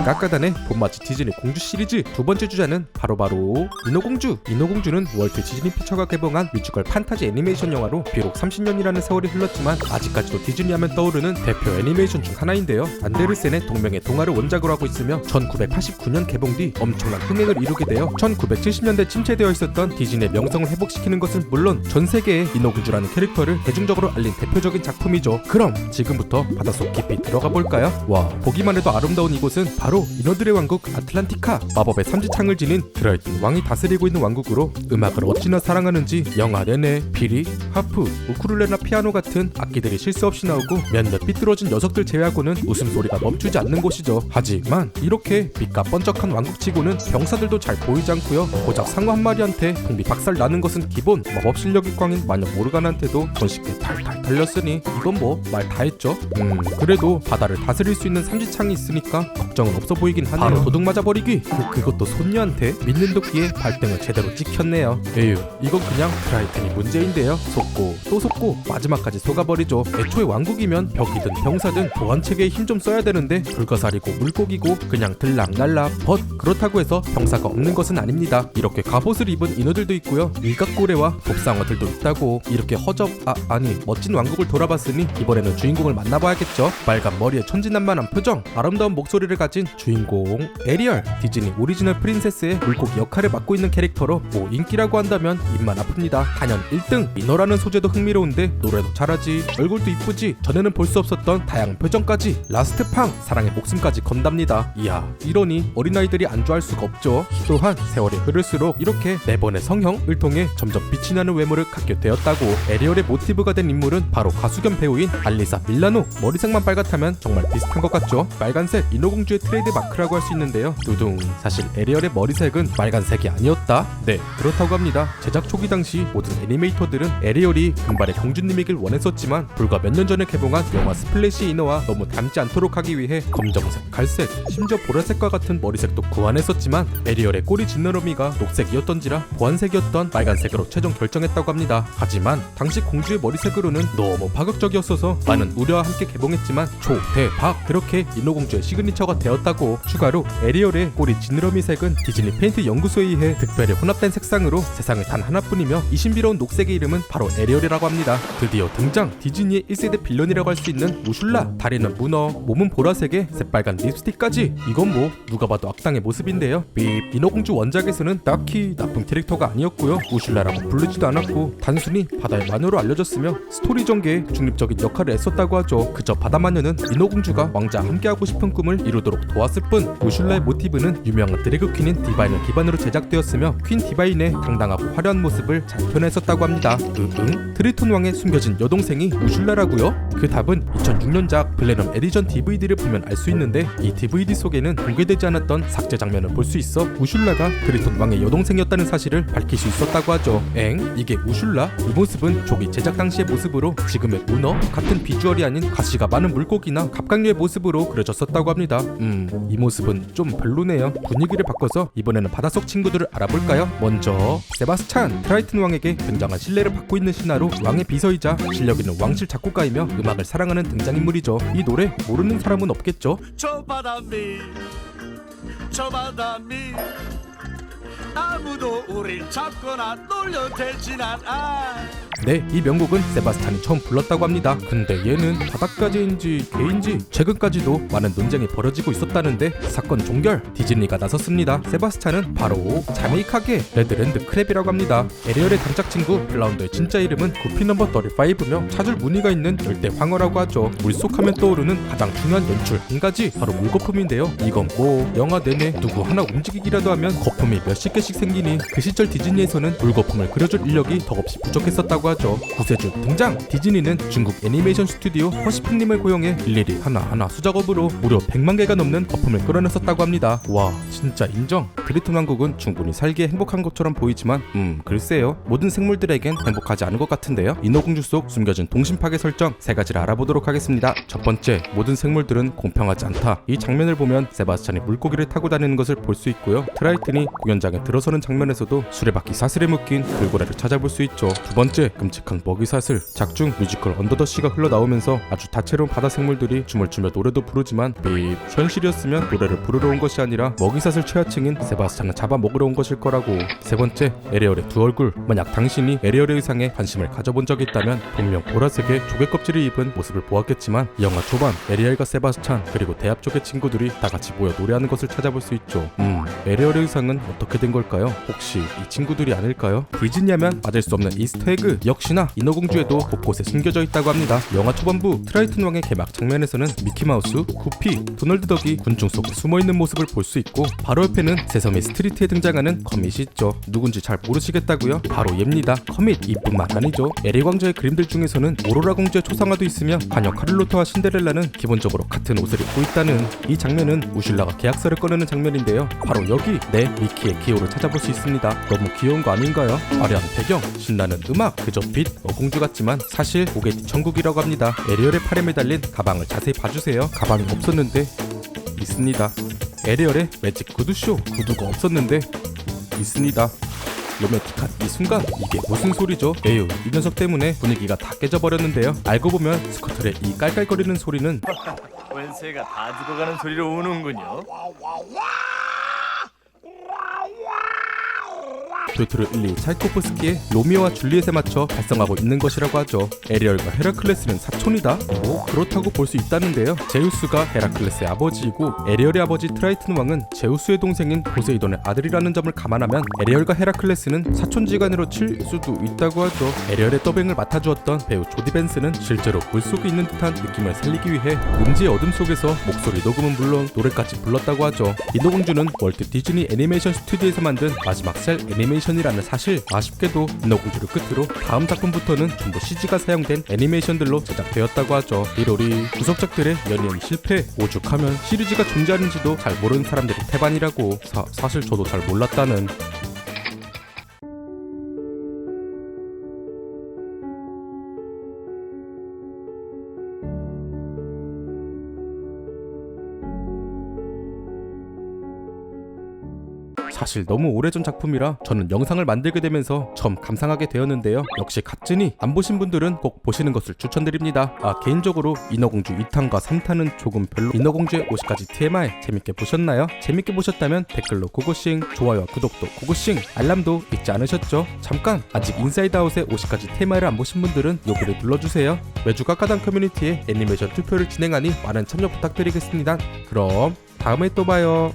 깎아다네 봄맞이 디즈니 공주 시리즈 두 번째 주자는 바로 인어공주. 인어공주는 월트 디즈니 피처가 개봉한 뮤지컬 판타지 애니메이션 영화로 비록 30년이라는 세월이 흘렀지만 아직까지도 디즈니 하면 떠오르는 대표 애니메이션 중 하나인데요. 안데르센의 동명의 동화를 원작으로 하고 있으며 1989년 개봉 뒤 엄청난 흥행을 이루게 되어 1970년대 침체되어 있었던 디즈니의 명성을 회복시키는 것은 물론 전 세계에 인어공주라는 캐릭터를 대중적으로 알린 대표적인 작품이죠. 그럼 지금부터 바닷속 깊이 들어가 볼까요? 와, 보기만 해도 아름다운 이곳은 바로 인어들의 왕국 아틀란티카. 마법의 삼지창을 지닌 드라이튼 왕이 다스리고 있는 왕국으로 음악을 어찌나 사랑하는지 영화 내내 피리, 하프, 우쿨렐레나 피아노 같은 악기들이 실 수 없이 나오고 몇몇 삐뚤어진 녀석들 제외하고는 웃음소리가 멈추지 않는 곳이죠. 하지만 이렇게 빛과 번쩍한 왕국치고는 병사들도 잘 보이지 않고요. 고작 상어 한 마리한테 풍비 박살 나는 것은 기본. 마법 실력이 꽝인 마녀 모르가나한테도 손쉽게 탈탈 털렸으니 이건 뭐 말 다 했죠. 그래도 바다를 다스릴 수 있는 삼지창이 있으니까 걱정은 없어 보이긴 하네요. 바로 도둑 맞아버리기. 그것도 손녀한테. 믿는 도끼에 발등을 제대로 찍혔네요. 에휴, 이건 그냥 드라이튼이 문제인데요. 속고 또 속고 마지막까지 속아버리죠. 애초에 왕국이면 벽이든 병사든 보안체계에 힘 좀 써야 되는데 불가사리고 물고기고 그냥 들락날락. 그렇다고 해서 병사가 없는 것은 아닙니다. 이렇게 갑옷을 입은 인어들도 있고요. 일각고래와 돕상어들도 있다고. 이렇게 아니 멋진 왕국을 돌아봤으니 이번에는 주인공을 만나봐야겠죠. 빨간 머리에 천진난만한 표정, 아름다운 목소리를 가진 주인공 에리얼. 디즈니 오리지널 프린세스의 물고기 역할을 맡고 있는 캐릭터로 뭐 인기라고 한다면 입만 아픕니다. 단연 1등. 인어라는 소재도 흥미로운데 노래도 잘하지, 얼굴도 이쁘지, 전에는 볼 수 없었던 다양한 표정까지. 라스트 팡, 사랑의 목숨까지 건답니다. 이야, 이러니 어린아이들이 안 좋아할 수가 없죠. 또한 세월이 흐를수록 이렇게 네 번의 성형을 통해 점점 빛이 나는 외모를 갖게 되었다고. 에리얼의 모티브가 된 인물은 바로 가수 겸 배우인 알리사 밀라노. 머리색만 빨갛다면 정말 비슷한 것 같죠. 빨간색 인어공주의 트레이드 마크라고 할 수 있는데요. 두둥. 사실 에리얼의 머리색은 빨간색이 아니었다. 네, 그렇다고 합니다. 제작 초기 당시 모든 애니메이터들은 에리얼이 금발의 공주님이길 원했었지만 불과 몇 년 전에 개봉한 영화 스플래시 인어와 너무 닮지 않도록 하기 위해 검정색, 갈색, 심지어 보라색과 같은 머리색도 구안했었지만 에리얼의 꼬리 지느러미가 녹색이었던지라 보안색이었던 빨간색으로 최종 결정했다고 합니다. 하지만 당시 공주의 머리색으로는 너무 파격적이었어서 많은 우려와 함께 개봉했지만 초대박. 그렇게 인어공주의 시그니처가 되었다고. 추가로 에리얼의 꼬리 지느러미 색은 디즈니 페인트 연구소에 의해 특별히 혼합된 색상으로 세상에 단 하나뿐이며 이 신비로운 녹색의 이름은 바로 에리얼이라고 합니다. 드디어 등장. 디즈니의 1세대 빌런이라고 할 수 있는 우슐라. 다리는 문어, 몸은 보라색에 새빨간 립스틱까지. 이건 뭐 누가 봐도 악당의 모습인데요. 인어공주 원작에서는 딱히 나쁜 캐릭터가 아니었고요. 우슐라라고 부르지도 않았고 단순히 바다의 마녀로 알려졌으며 스토리 전개에 중립적인 역할을 했었다고 하죠. 그저 바다마녀는 인어공주가 왕자와 함께하고 싶은 꿈을 이루도록 도왔을 뿐. 우슐라의 모티브는 유명한 드래그 퀸인 디바인을 기반으로 제작되었으며 퀸 디바인의 당당하고 화려한 모습을 잘 표현했었다고 합니다. 트리톤 왕의 숨겨진 여동생이 우슐라라고요? 그 답은 2006년작 블레넘 에디션 DVD를 보면 알 수 있는데 이 DVD 속에는 공개되지 않았던 삭제 장면을 볼 수 있어 우슐라가 트리톤 왕의 여동생이었다는 사실을 밝힐 수 있었다고 하죠. 이게 우슐라? 이 모습은 조기 제작 당시의 모습으로 지금의 문어 같은 비주얼이 아닌 가시가 많은 물고기나 갑각류의 모습으로 그려졌었다고 합니다. 이 모습은 좀 별로네요. 분위기를 바꿔서 이번에는 바닷속 친구들을 알아볼까요? 먼저 세바스찬. 트라이튼 왕에게 굉장한 신뢰를 받고 있는 신하로 왕의 비서이자 실력 있는 왕실 작곡가이며 음악을 사랑하는 등장인물이죠. 이 노래 모르는 사람은 없겠죠. 저 바다미 아무도 우릴 잡거나 놀려대진 않아. 네, 이 명곡은 세바스찬이 처음 불렀다고 합니다. 근데 얘는 바다까지인지 개인지 최근까지도 많은 논쟁이 벌어지고 있었다는데 사건 종결. 디즈니가 나섰습니다. 세바스찬은 바로 자메이카계 레드랜드 크랩이라고 합니다. 에리얼의 단짝 친구 플라운더의 진짜 이름은 구피 넘버 35며 찾을 무늬가 있는 열대 황어라고 하죠. 물속하면 떠오르는 가장 중요한 연출 한 가지, 바로 물거품인데요. 이건 뭐 영화 내내 누구 하나 움직이기라도 하면 거품이 몇십 개씩 생기니 그 시절 디즈니에서는 물거품을 그려줄 인력이 덕없이 부족했었다고 하죠. 구세주 등장. 디즈니는 중국 애니메이션 스튜디오 허시핑님을 고용해 일일이 하나하나 수작업으로 무려 100만 개가 넘는 거품을 끌어냈었다고 합니다. 와, 진짜 인정. 트리톤 왕국은 충분히 살기에 행복한 것처럼 보이지만 글쎄요, 모든 생물들에겐 행복하지 않은 것 같은데요. 인어공주 속 숨겨진 동심 파괴 설정 3가지를 알아보도록 하겠습니다. 첫 번째, 모든 생물들은 공평하지 않다. 이 장면을 보면 세바스찬이 물고기를 타고 다니는 것을 볼 수 있고요. 트라이튼이 공연장에 들어서는 장면에서도 수레바퀴 사슬에 묶인 돌고래를 찾아볼 수 있죠. 두 번째, 끔찍한 먹이사슬, 작중 뮤지컬 언더 더 시가 흘러나오면서 아주 다채로운 바다 생물들이 춤을 추며 노래도 부르지만 삐 현실이었으면 노래를 부르러 온 것이 아니라 먹이사슬 최하층인 세바스찬을 잡아먹으러 온 것일 거라고. 세 번째, 에리얼의 두 얼굴. 만약 당신이 에리얼의 의상에 관심을 가져본 적이 있다면 분명 보라색의 조개껍질을 입은 모습을 보았겠지만 영화 초반 에리얼과 세바스찬 그리고 대합 쪽의 친구들이 다같이 모여 노래하는 것을 찾아볼 수 있죠. 에리얼의 의상은 어떻게 된 걸까요? 혹시 이 친구들이 아닐까요? 디즈니하면 빠질 수 없는 이스터에그, 역시나 인어공주에도 곳곳에 숨겨져 있다고 합니다. 영화 초반부 트라이튼 왕의 개막 장면에서는 미키마우스, 구피, 도널드 덕이 군중 속에 숨어있는 모습을 볼 수 있고 바로 옆에는 세서미 스트리트에 등장하는 커밋이 있죠. 누군지 잘 모르시겠다고요? 바로 얘입니다. 커밋. 이뿐만 아니죠. 에리 왕자의 그림들 중에서는 오로라 공주의 초상화도 있으며 관여 카를로타와 신데렐라는 기본적으로 같은 옷을 입고 있다는 이 장면은 우슐라가 계약서를 꺼내는 장면인데요. 바로 여기 미키의 기호를 찾아볼 수 있습니다. 너무 귀여운 거 아닌가요? 화려한 배경, 신나는 음악, 그저 빛, 공주 같지만 사실 고게티 천국이라고 합니다. 에리얼의 팔에 매달린 가방을 자세히 봐주세요. 가방이 없었는데 있습니다. 에리얼의 매직 구두쇼, 구두가 없었는데 있습니다. 로맨틱한 이 순간, 이게 무슨 소리죠? 에휴, 이 녀석 때문에 분위기가 다 깨져버렸는데요. 알고 보면 스커틀의 이 깔깔거리는 소리는 wen새가 다 죽어가는 소리로 우는군요. 퓨트르 1, 2 차이코프스키의 로미오와 줄리엣에 맞춰 발성하고 있는 것이라고 하죠. 에리얼과 헤라클레스는 사촌이다? 그렇다고 볼 수 있다는데요. 제우스가 헤라클레스의 아버지이고 에리얼의 아버지 트라이튼 왕은 제우스의 동생인 포세이돈의 아들이라는 점을 감안하면 에리얼과 헤라클레스는 사촌지간으로 칠 수도 있다고 하죠. 에리얼의 더빙을 맡아주었던 배우 조디 벤스는 실제로 물속에 있는 듯한 느낌을 살리기 위해 음지의 어둠 속에서 목소리 녹음은 물론 노래까지 불렀다고 하죠. 인어공주는 월트 디즈니 애니메이션 스튜디오에서 만든 마지막 셀 애니메이션이라는 사실, 아쉽게도 인어공주를 끝으로 다음 작품부터는 전부 CG가 사용된 애니메이션들로 제작되었다고 하죠. 이로리 구석작들의 연이은 실패, 오죽하면 시리즈가 존재하는지도 잘 모르는 사람들이 태반이라고. 사실 저도 잘 몰랐다는. 사실 너무 오래전 작품이라 저는 영상을 만들게 되면서 처음 감상하게 되었는데요. 역시 갓즈니 안 보신 분들은 꼭 보시는 것을 추천드립니다. 개인적으로 인어공주 2탄과 3탄은 조금 별로. 인어공주의 50가지 TMI 재밌게 보셨나요? 재밌게 보셨다면 댓글로 고고싱, 좋아요와 구독도 고고싱, 알람도 잊지 않으셨죠? 잠깐, 아직 인사이드아웃의 50가지 TMI를 안 보신 분들은 여기를 눌러주세요. 매주 깎아당 커뮤니티에 애니메이션 투표를 진행하니 많은 참여 부탁드리겠습니다. 그럼 다음에 또 봐요.